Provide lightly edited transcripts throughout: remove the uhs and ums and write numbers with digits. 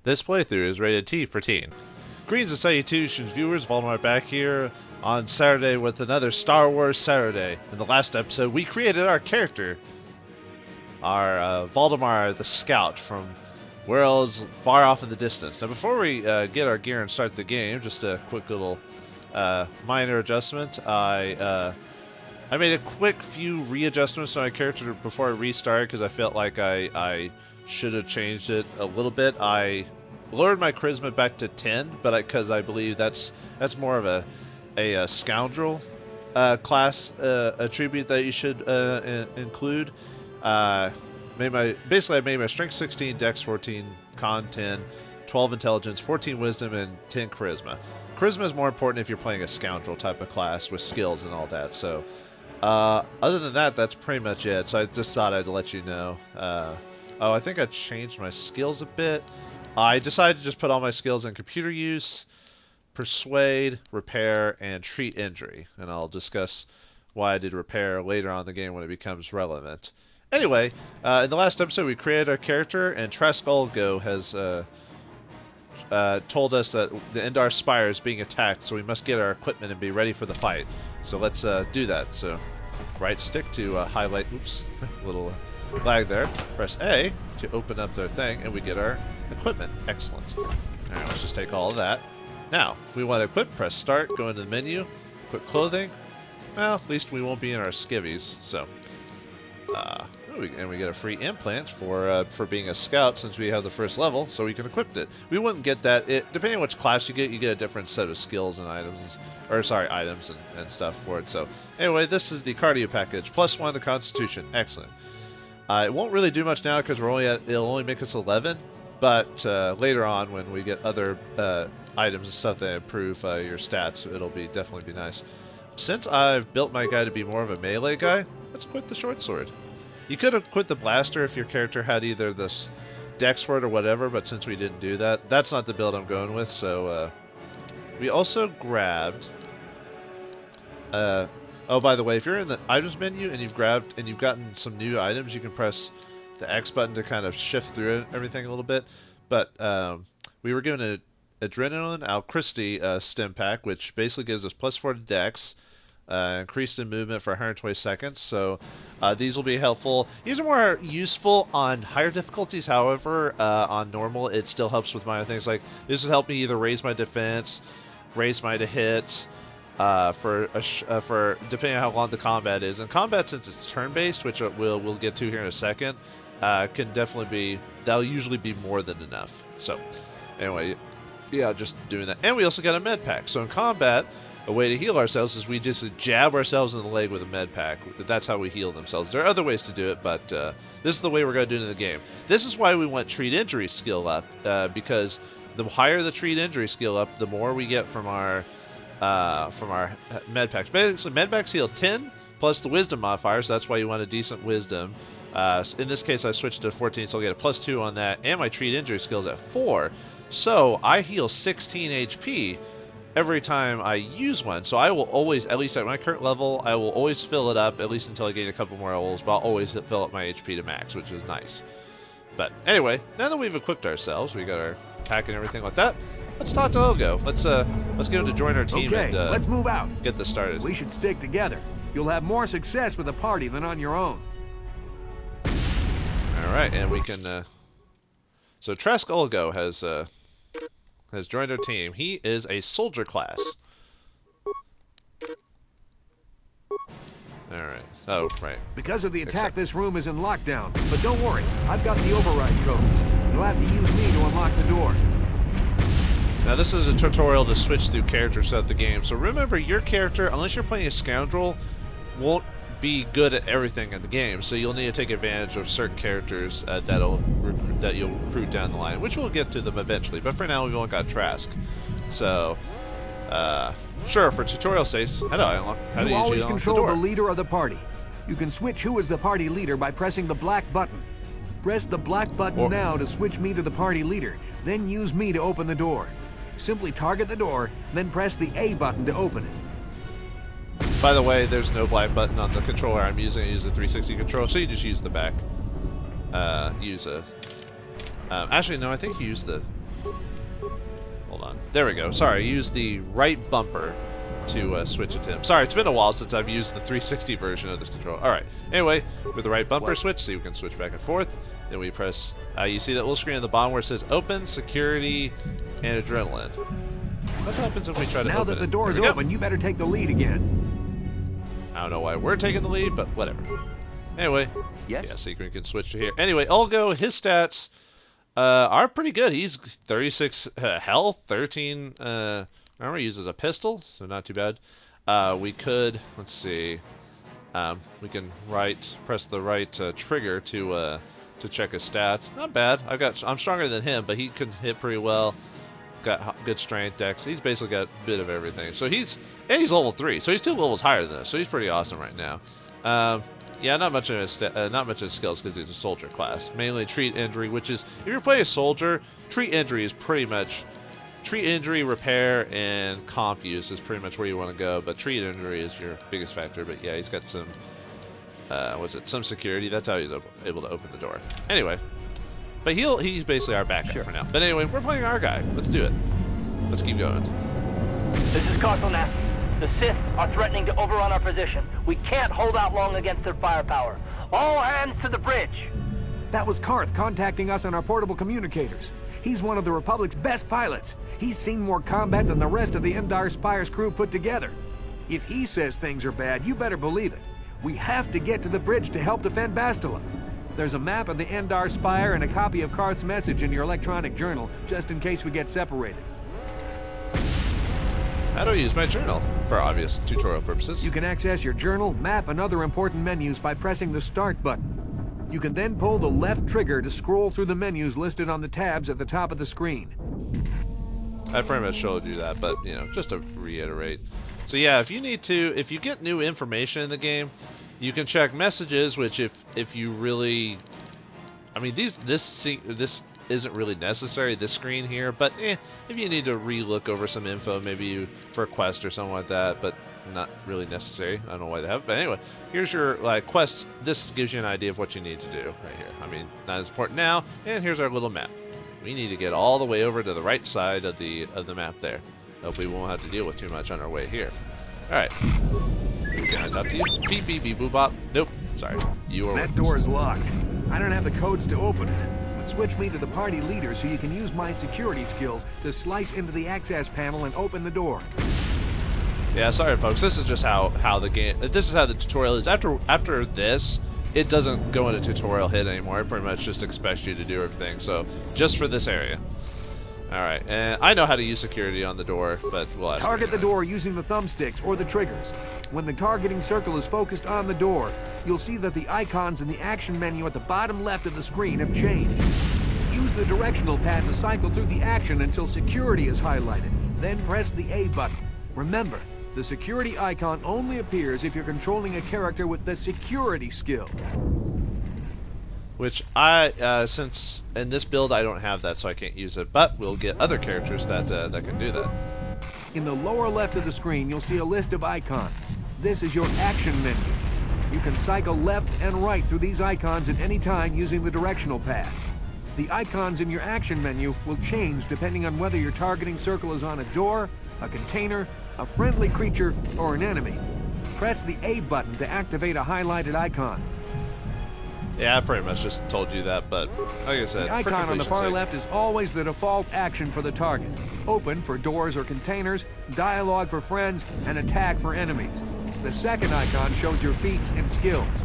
This playthrough is rated T for teen. Greetings and salutations, viewers. Vauldemare back here on Saturday with another Star Wars Saturday. In the last episode, we created our character, our Vauldemare the Scout from worlds far off in the distance. Now, before we get our gear and start the game, just a quick little minor adjustment. I made a quick few readjustments to my character before I restarted because I felt like I should have changed it a little bit. I lowered my charisma back to 10, but because I believe that's more of a scoundrel class attribute that you should include. I made my strength 16, dex 14, con 10, 12 intelligence, 14 wisdom, and 10 charisma. Charisma is more important if you're playing a scoundrel type of class with skills and all that. So other than that, that's pretty much it. So I just thought I'd let you know. Oh, I think I changed my skills a bit. I decided to just put all my skills in computer use, persuade, repair, and treat injury. And I'll discuss why I did repair later on in the game when it becomes relevant. Anyway, in the last episode we created our character, and Trask Olgo has told us that the Endar Spire is being attacked, so we must get our equipment and be ready for the fight. So let's do that. So right stick to highlight, oops, little lag there. Press A to open up their thing, and we get our equipment. Excellent. Alright, let's just take all of that. Now, if we want to equip, press start, go into the menu, equip clothing. Well, at least we won't be in our skivvies, so. And we get a free implant for being a scout since we have the first level, so we can equip it. We wouldn't get that. Depending on which class you get a different set of skills and items, items and stuff for it. So anyway, this is the cardio package. +1 to Constitution. Excellent. It won't really do much now because it'll only make us 11, but later on when we get other items and stuff that improve your stats, it'll definitely be nice. Since I've built my guy to be more of a melee guy, let's quit the short sword. You could have quit the blaster if your character had either this dex sword or whatever, but since we didn't do that, that's not the build I'm going with. So we also grabbed. Oh, by the way, if you're in the items menu and you've gotten some new items, you can press the X button to kind of shift through everything a little bit. But we were given an Adrenaline Alcristi stim pack, which basically gives us +4 to dex. Increased in movement for 120 seconds, so these will be helpful. These are more useful on higher difficulties, however, on normal it still helps with minor things like this will help me either raise my defense, raise my to hit, for depending on how long the combat is. And combat, since it's turn-based, which we'll get to here in a second, that'll usually be more than enough. So anyway, yeah, just doing that. And we also got a med pack, so in combat, a way to heal ourselves is we just jab ourselves in the leg with a med pack. That's how we heal themselves. There are other ways to do it, but this is the way we're going to do it in the game. This is why we want treat injury skill up, because the higher the treat injury skill up, the more we get from our med packs. Basically, med packs heal 10 plus the wisdom modifier, so that's why you want a decent wisdom. In this case, I switched to 14, so I'll get a +2 on that, and my treat injury skill's at 4. So I heal 16 HP every time I use one, so I will always, at least at my current level, I will always fill it up, at least until I gain a couple more levels, but I'll always fill up my HP to max, which is nice. But anyway, now that we've equipped ourselves, we got our pack and everything like that, let's talk to Olgo. Let's get him to join our team. Okay, and let's move out. Get this started. We should stick together. You'll have more success with a party than on your own. Alright, and we can, so Trask Olgo has joined our team. He is a soldier class. Alright. Oh, right. Because of the attack, this room is in lockdown. But don't worry, I've got the override codes. You'll have to use me to unlock the door. Now this is a tutorial to switch through characters throughout the game. So remember, your character, unless you're playing a scoundrel, won't be good at everything in the game. So you'll need to take advantage of certain characters that you'll recruit down the line, which we'll get to them eventually. But for now, we've only got Trask. So, sure, for tutorial sakes, how do you always control the the leader of the party. You can switch who is the party leader by pressing the black button. Press the black button now to switch me to the party leader. Then use me to open the door. Simply target the door, then press the A button to open it. By the way, there's no black button on the controller I'm using. I use the 360 controller, so you just use the back. Actually, no, I think you use the Hold on. There we go. Sorry, use the right bumper to switch it to him. Sorry, it's been a while since I've used the 360 version of this controller. Alright, anyway, with the right bumper switch, so you can switch back and forth. Then we press, you see that little screen at the bottom where it says open, security, and adrenaline. What happens if we try to open it? Now that the door is open, you better take the lead again. I don't know why we're taking the lead, but whatever. Anyway, yes? Yeah, Secret can switch to here. Anyway, Olgo, his stats are pretty good. He's 36 health, 13. Remember, he uses a pistol, so not too bad. We could, let's see, we can press the right trigger to check his stats. Not bad. I'm stronger than him, but he can hit pretty well. Got good strength, dex. He's basically got a bit of everything. So he's level 3, so he's 2 levels higher than us. So he's pretty awesome right now. Yeah, not much of his skills because he's a soldier class. Mainly treat injury, which is if you're playing a soldier, treat injury is pretty much treat injury, repair, and comp use is pretty much where you want to go. But treat injury is your biggest factor. But yeah, he's got some some security. That's how he's able to open the door. Anyway, but he's basically our backup for now. But anyway, we're playing our guy. Let's do it. Let's keep going. This is Carth Onasi. The Sith are threatening to overrun our position. We can't hold out long against their firepower. All hands to the bridge. That was Carth contacting us on our portable communicators. He's one of the Republic's best pilots. He's seen more combat than the rest of the Endar Spire's crew put together. If he says things are bad, you better believe it. We have to get to the bridge to help defend Bastila. There's a map of the Endar Spire and a copy of Carth's message in your electronic journal, just in case we get separated. How do I use my journal? For obvious tutorial purposes. You can access your journal, map, and other important menus by pressing the Start button. You can then pull the left trigger to scroll through the menus listed on the tabs at the top of the screen. I pretty much showed you that, but, you know, just to reiterate. So yeah, if you get new information in the game, you can check messages, which if you really... I mean, this isn't really necessary, this screen here, but if you need to re-look over some info, maybe for a quest or something like that, but not really necessary. I don't know why they have it, but anyway, here's your quests. This gives you an idea of what you need to do right here. I mean, not as important now, and here's our little map. We need to get all the way over to the right side of the map there. Hopefully we won't have to deal with too much on our way here. Alright. Can I talk to you? Beep beep beep boop bop. Nope. Sorry. You are... That door is locked. I don't have the codes to open it. Switch me to the party leader so you can use my security skills to slice into the access panel and open the door. Yeah, sorry folks, this is just how the game, this is how the tutorial is. After this, it doesn't go into tutorial hit anymore. It pretty much just expects you to do everything. So, just for this area. Alright, and I know how to use security on the door, but we'll ask Target the door using the thumbsticks or the triggers. When the targeting circle is focused on the door, you'll see that the icons in the action menu at the bottom left of the screen have changed. Use the directional pad to cycle through the action until security is highlighted. Then press the A button. Remember, the security icon only appears if you're controlling a character with the security skill. Which since in this build I don't have that, so I can't use it, but we'll get other characters that can do that. In the lower left of the screen, you'll see a list of icons. This is your action menu. You can cycle left and right through these icons at any time using the directional pad. The icons in your action menu will change depending on whether your targeting circle is on a door, a container, a friendly creature, or an enemy. Press the A button to activate a highlighted icon. Yeah, I pretty much just told you that, but like I said, the icon on the far left is always the default action for the target. Open for doors or containers, dialogue for friends, and attack for enemies. The second icon shows your feats and skills.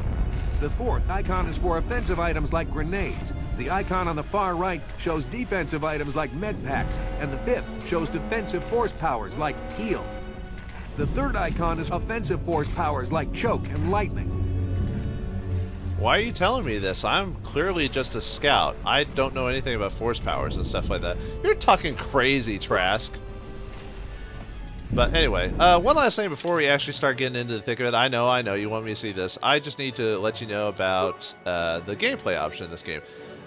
The fourth icon is for offensive items like grenades. The icon on the far right shows defensive items like med packs, and the fifth shows defensive force powers like heal. The third icon is offensive force powers like choke and lightning. Why are you telling me this? I'm clearly just a scout. I don't know anything about force powers and stuff like that. You're talking crazy, Trask. But anyway, one last thing before we actually start getting into the thick of it. I know, you want me to see this. I just need to let you know about the gameplay option in this game.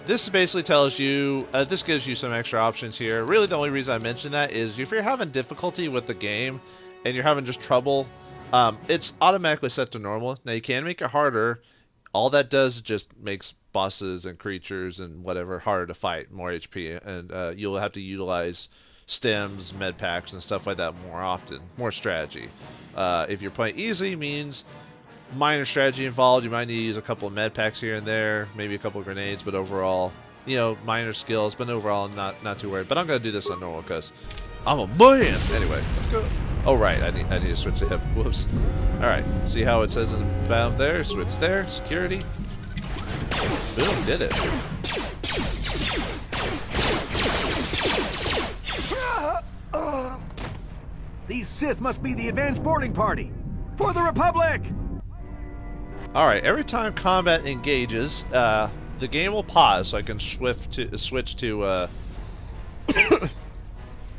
This basically tells you, this gives you some extra options here. Really the only reason I mention that is if you're having difficulty with the game and you're having just trouble, it's automatically set to normal. Now you can make it harder all that does is just makes bosses and creatures and whatever harder to fight, more HP, and you'll have to utilize stems, med packs, and stuff like that more often, more strategy. If you're playing easy, means minor strategy involved. You might need to use a couple of med packs here and there, maybe a couple of grenades, but overall, you know, minor skills, but overall not too worried. But I'm gonna do this on normal because I'm a man. Anyway, let's go. Oh right, I need to switch to him. Whoops. All right, see how it says in the bottom there? Switch there. Security. Boom, did it. These Sith must be the advanced boarding party. For the Republic! Alright, every time combat engages, the game will pause so I can switch to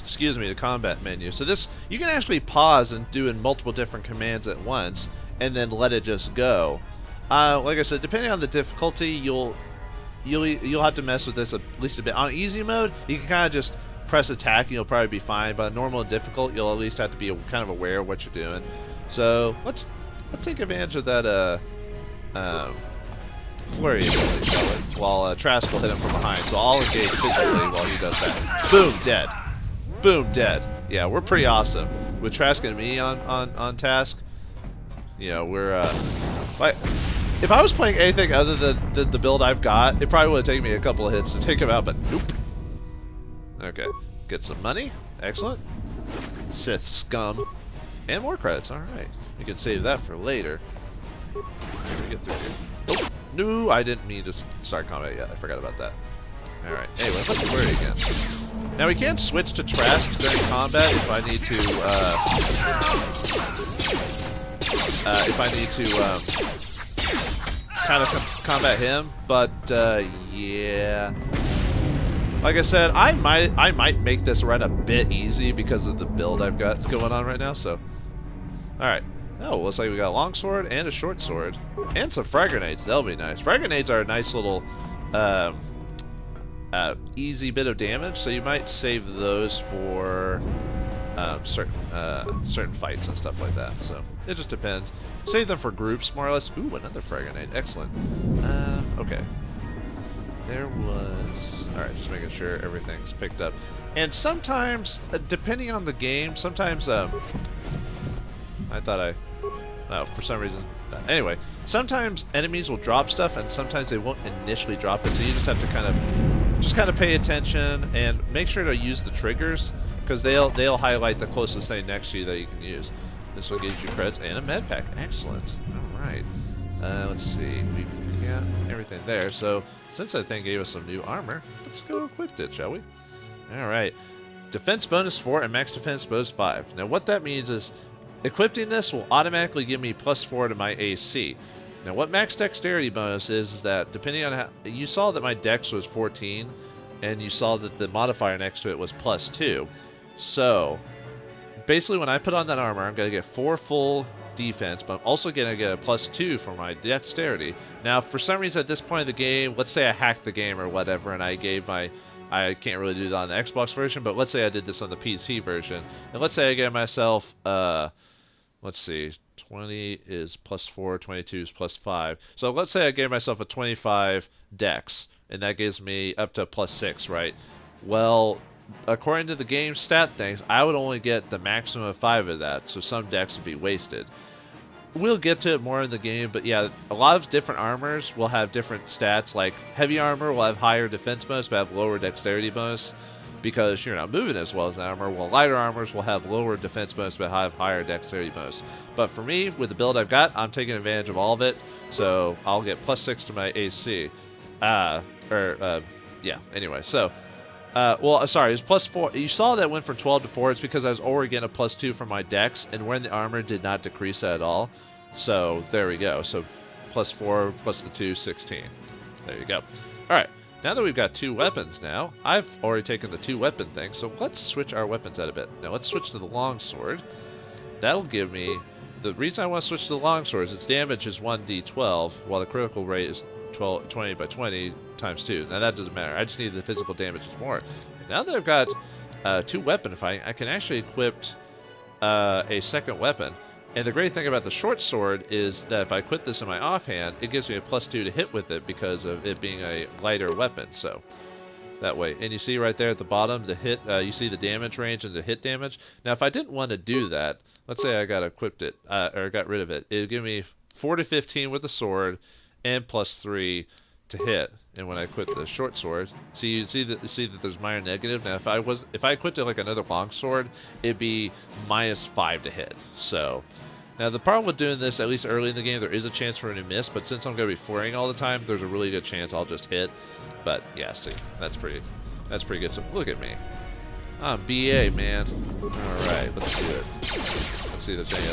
excuse me, the combat menu. So this, you can actually pause and do in multiple different commands at once, and then let it just go. Like I said, depending on the difficulty, you'll have to mess with this at least a bit. On easy mode, you can kind of just press attack and you'll probably be fine. But normal and difficult, you'll at least have to be kind of aware of what you're doing. So let's take advantage of that flurry ability, shall we? While Trask will hit him from behind. So I'll engage physically while he does that. Boom, dead. Boom, dead. Yeah, we're pretty awesome with Trask and me on task. You know, we're like, if I was playing anything other than the build I've got, it probably would have taken me a couple of hits to take him out, but nope. Okay, get some money. Excellent. Sith scum. And more credits, alright. You can save that for later. Can we get through here? Oh, no, I didn't mean to start combat yet. I forgot about that. Alright, anyway, let's flurry again. Now we can switch to Trask during combat if I need to, kind of combat him, but, yeah. Like I said, I might make this run a bit easy because of the build I've got going on right now, so. Alright. Oh, looks like we got a long sword and a short sword. And some frag grenades. That'll be nice. Frag grenades are a nice little easy bit of damage, so you might save those for certain fights and stuff like that. So it just depends. Save them for groups, more or less. Ooh, another frag grenade. Excellent. Okay. There was... Alright, just making sure everything's picked up. And sometimes, depending on the game, sometimes, I thought oh, for some reason... Anyway, sometimes enemies will drop stuff, and sometimes they won't initially drop it, so you just have to kind of pay attention, and make sure to use the triggers, because they'll highlight the closest thing next to you that you can use. This will get you credits and a med pack. Excellent. Alright. Let's see. We've got everything there, so... Since that thing gave us some new armor, let's go equip it, shall we? Alright. Defense bonus 4 and max defense bonus 5. Now what that means is, equipping this will automatically give me +4 to my AC. Now what max dexterity bonus is that, depending on how... You saw that my dex was 14, and you saw that the modifier next to it was +2. So, basically when I put on that armor, I'm going to get 4 full defense, but I'm also going to get a +2 for my dexterity. Now, for some reason at this point of the game, let's say I hacked the game or whatever, and I gave my... I can't really do that on the Xbox version, but let's say I did this on the PC version, and let's say I gave myself, let's see, 20 is +4, 22 is +5. So let's say I gave myself a 25 dex, and that gives me up to +6, right? Well, according to the game stat things, I would only get the maximum of 5 of that, so some decks would be wasted. We'll get to it more in the game, but yeah, a lot of different armors will have different stats, like heavy armor will have higher defense bonus but have lower dexterity bonus, because you're not moving as well as the armor, while lighter armors will have lower defense bonus but have higher dexterity bonus. But for me, with the build I've got, I'm taking advantage of all of it, so I'll get +6 to my AC. Yeah, anyway, so... well, sorry, it was +4. You saw that went from 12 to 4. It's because I was already getting a +2 from my dex, and wearing the armor did not decrease that at all. So, there we go. So, +4 plus the 2, 16. There you go. Alright, now that we've got 2 weapons now, I've already taken the 2 weapon thing, so let's switch our weapons out a bit. Now, let's switch to the longsword. That'll give me... The reason I want to switch to the longsword is its damage is 1d12, while the critical rate is 20 by 20 times 2. Now that doesn't matter. I just need the physical damage more. Now that I've got 2 weapon fighting, I can actually equip a second weapon. And the great thing about the short sword is that if I equip this in my offhand, it gives me a +2 to hit with it because of it being a lighter weapon. So that way. And you see right there at the bottom, the hit, you see the damage range and the hit damage. Now, if I didn't want to do that, let's say I got equipped it, or got rid of it, it would give me 4 to 15 with the sword and +3 to hit. And when I equip the short sword, you see that there's minor negative. Now, if I equipped it like another long sword, it'd be -5 to hit. So now the problem with doing this, at least early in the game, there is a chance for me to miss. But since I'm going to be flurrying all the time, there's a really good chance I'll just hit. But yeah, see, that's pretty good. So look at me, I'm BA, man. All right, let's do it. Let's see if there's any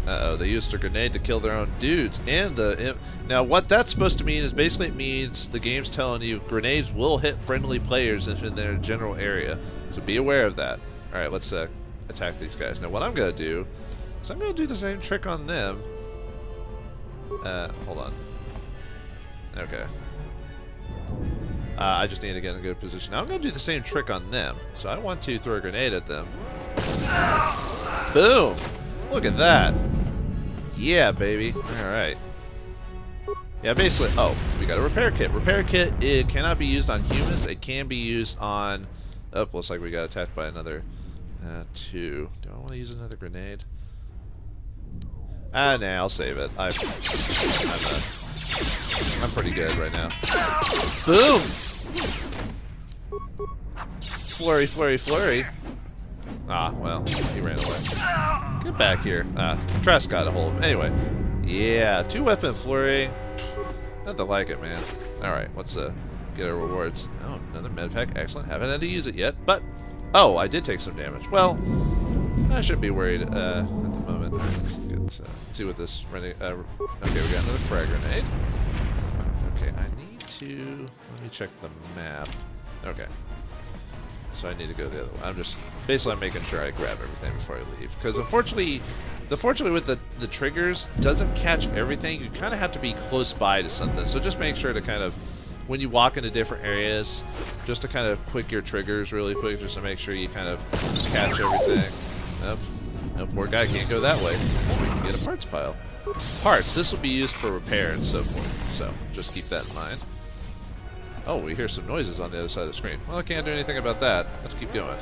Uh-oh, they used a grenade to kill their own dudes. And now what that's supposed to mean is basically it means the game's telling you grenades will hit friendly players in their general area. So be aware of that. Alright, let's attack these guys. Now what I'm going to do is I'm going to do the same trick on them. Hold on. Okay. I just need to get in a good position. Now I'm going to do the same trick on them. So I want to throw a grenade at them. Boom! Look at that. Yeah, baby. Alright. Yeah, basically... Oh, we got a repair kit. Repair kit, it cannot be used on humans. It can be used on... Oh, looks like we got attacked by another 2. Do I want to use another grenade? Nah, I'll save it. I'm pretty good right now. Boom! Flurry, flurry, flurry. Ah, well, he ran away. Get back here. Trask got a hold of him. Anyway, yeah, 2-weapon flurry. Nothing like it, man. Alright, let's get our rewards. Oh, another med pack. Excellent. Haven't had to use it yet, but... Oh, I did take some damage. Well, I shouldn't be worried at the moment. Right, let's see what this... Okay, we got another frag grenade. Okay, I need to... Let me check the map. Okay. So I need to go the other way. I'm just basically making sure I grab everything before I leave. Because unfortunately with the triggers, doesn't catch everything. You kind of have to be close by to something. So just make sure to kind of, when you walk into different areas, just to kind of quick your triggers really quick, just to make sure you kind of catch everything. Nope. No, poor guy can't go that way. We can get a parts pile. Parts. This will be used for repair and so forth. So just keep that in mind. Oh, we hear some noises on the other side of the screen. Well, I can't do anything about that. Let's keep going.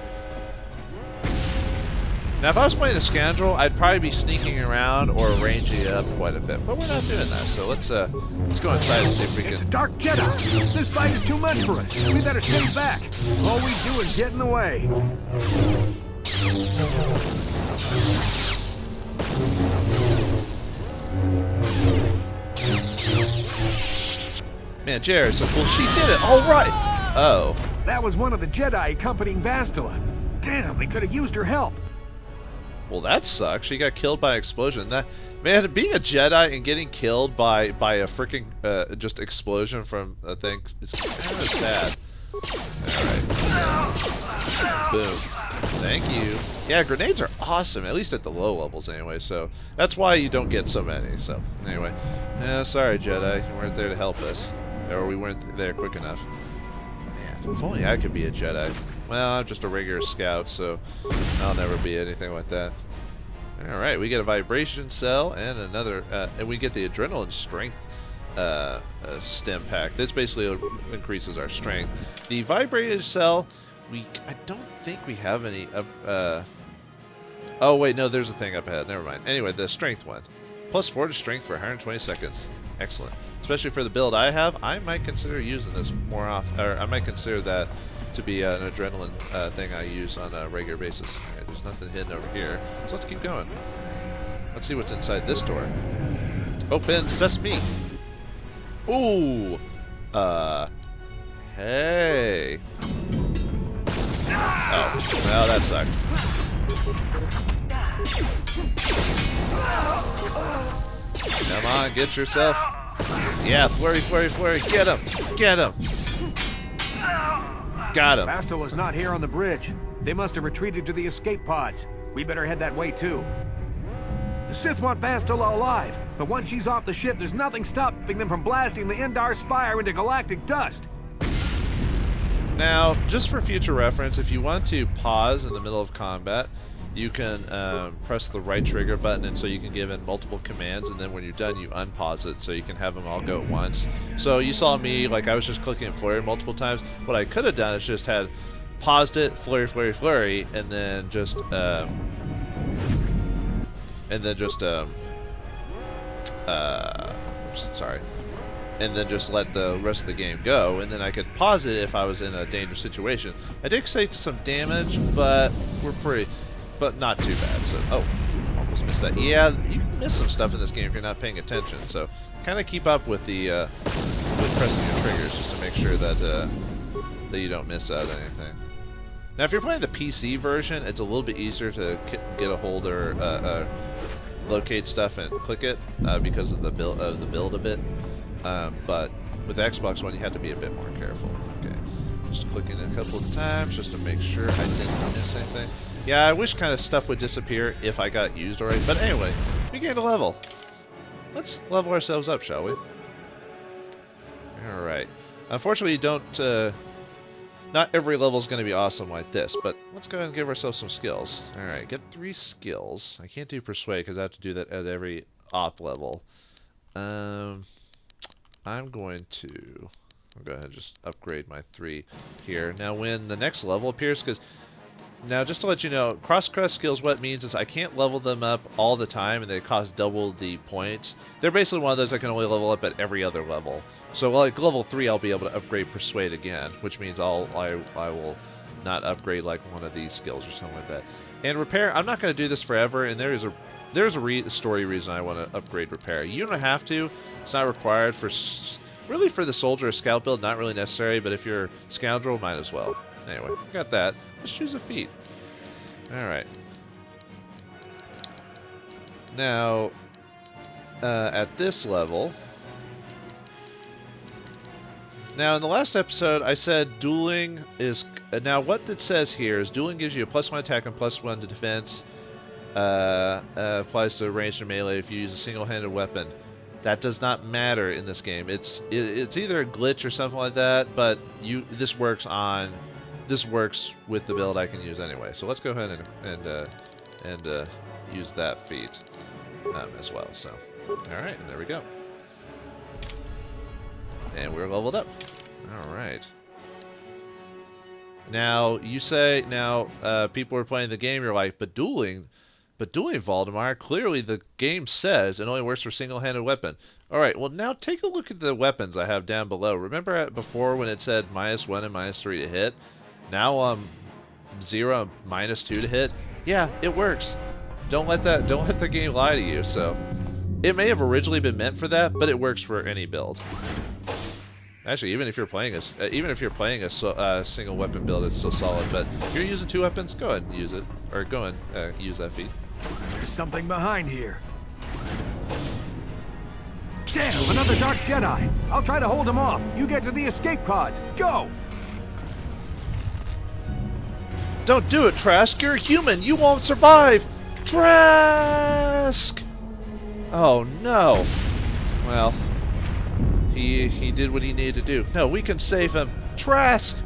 Now, if I was playing the Scoundrel, I'd probably be sneaking around or ranging it up quite a bit. But we're not doing that, so let's go inside and see if we can... It's a dark Jedi! This fight is too much for us! We better stay back! All we do is get in the way! Man, Jared's so cool. She did it! All right! Oh. That was one of the Jedi accompanying Bastila. Damn, we could have used her help. Well, that sucks. She got killed by an explosion. That, man, being a Jedi and getting killed by a freaking just explosion from a thing, it's kind of sad. Alright. Boom. Thank you. Yeah, grenades are awesome, at least at the low levels anyway, so that's why you don't get so many. So, anyway. Sorry, Jedi. You weren't there to help us. Or we weren't there quick enough. Man, if only I could be a Jedi. Well, I'm just a regular scout, so I'll never be anything like that. Alright, we get a vibration cell and another, and we get the adrenaline strength stem pack. This basically increases our strength. The vibrated cell, I don't think we have any oh wait, no, there's a thing up ahead. Never mind. Anyway, the strength one. +4 to strength for 120 seconds. Excellent. Especially for the build I have, I might consider using this more often, or I might consider that to be an adrenaline thing I use on a regular basis. Okay, there's nothing hidden over here, so let's keep going. Let's see what's inside this door. Open sesame. Ooh. Hey. Oh, well, that sucked. Come on, get yourself. Yeah, flurry, flurry, flurry. Get him. Get him. Got him. Bastila's not here on the bridge. They must have retreated to the escape pods. We better head that way too. The Sith want Bastila alive, but once she's off the ship, there's nothing stopping them from blasting the Endar Spire into galactic dust. Now, just for future reference, if you want to pause in the middle of combat, you can press the right trigger button, and so you can give in multiple commands, and then when you're done, you unpause it so you can have them all go at once. So you saw me, like, I was just clicking flurry multiple times. What I could have done is just had paused it, flurry, flurry, flurry, and then just sorry. And then just let the rest of the game go, and then I could pause it if I was in a dangerous situation. I did take some damage, but but not too bad. So, oh, almost missed that. Yeah, you can miss some stuff in this game if you're not paying attention. So, kind of keep up with the with pressing your triggers just to make sure that that you don't miss out anything. Now, if you're playing the PC version, it's a little bit easier to get a hold or locate stuff and click it because of the build a bit. But with the Xbox One, you have to be a bit more careful. Okay, just clicking a couple of times just to make sure I didn't miss anything. Yeah, I wish kind of stuff would disappear if I got used already. But anyway, we gained a level. Let's level ourselves up, shall we? All right. Unfortunately, not every level is going to be awesome like this, but let's go ahead and give ourselves some skills. All right, get 3 skills. I can't do Persuade because I have to do that at every op level. I'm going to go ahead and just upgrade my 3 here. Now, when the next level appears, now just to let you know, cross-class skills, what it means is I can't level them up all the time and they cost double the points. They're basically one of those I can only level up at every other level. So like level 3, I'll be able to upgrade Persuade again, which means I will not upgrade like one of these skills or something like that. And Repair, I'm not going to do this forever, and there's a story reason I want to upgrade Repair. You don't have to. It's not required really for the Soldier or Scout build, not really necessary, but if you're Scoundrel, might as well. Anyway, got that. Let's choose a feat. Alright. Now, at this level... Now, in the last episode, I said dueling is... now, what it says here is dueling gives you a +1 attack and +1 to defense. Applies to ranged and melee if you use a single-handed weapon. That does not matter in this game. It's either a glitch or something like that, but this works with the build I can use anyway. So let's go ahead and use that feat as well. So, all right, and there we go. And we're leveled up. All right. Now you say people are playing the game. You're like, but dueling, Vauldemare. Clearly, the game says it only works for single-handed weapon. All right. Well, now take a look at the weapons I have down below. Remember before when it said -1 and -3 to hit? Now 0 and -2 to hit. Yeah, it works. Don't let the game lie to you. So it may have originally been meant for that, but it works for any build. Actually, even if you're playing a single weapon build, it's still solid. But if you're using 2 weapons, go ahead and use it, or go and use that feat. There's something behind here. Damn, another Dark Jedi. I'll try to hold him off. You get to the escape pods. Go! Don't do it, Trask. You're a human. You won't survive. Trask! Oh no. Well, he did what he needed to do. No, we can save him. Trask!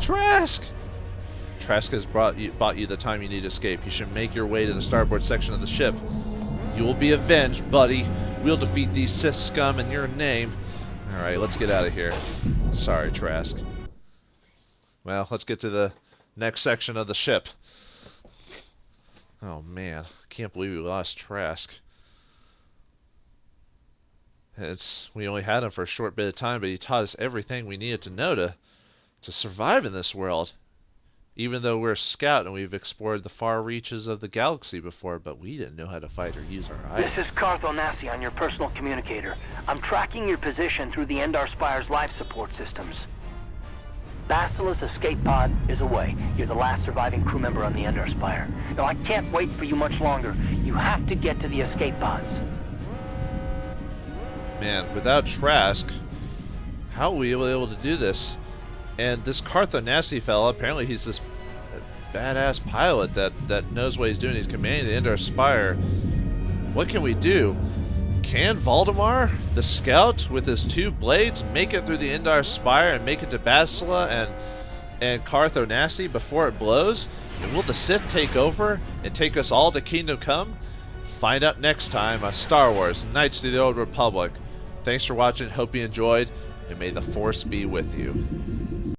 Trask! Trask has bought you the time you need to escape. You should make your way to the starboard section of the ship. You will be avenged, buddy. We'll defeat these Sith scum in your name. Alright, let's get out of here. Sorry, Trask. Well, let's get to the next section of the ship. Oh man, can't believe we lost Trask. We only had him for a short bit of time, but he taught us everything we needed to know to survive in this world. Even though we're a scout and we've explored the far reaches of the galaxy before, but we didn't know how to fight or use our eyes. This is Carth Onasi on your personal communicator. I'm tracking your position through the Endar Spire's life support systems. Bastila's escape pod is away. You're the last surviving crew member on the Endar Spire. Now, I can't wait for you much longer. You have to get to the escape pods. Man, without Trask, how will we be able to do this? And this Carth Onasi fella, apparently he's this badass pilot that knows what he's doing. He's commanding the Endar Spire. What can we do? Can Vauldemare, the scout, with his 2 blades, make it through the Endar Spire and make it to Bastila and Carth Onasi before it blows? And will the Sith take over and take us all to Kingdom Come? Find out next time on Star Wars: Knights of the Old Republic. Thanks for watching, hope you enjoyed, and may the Force be with you.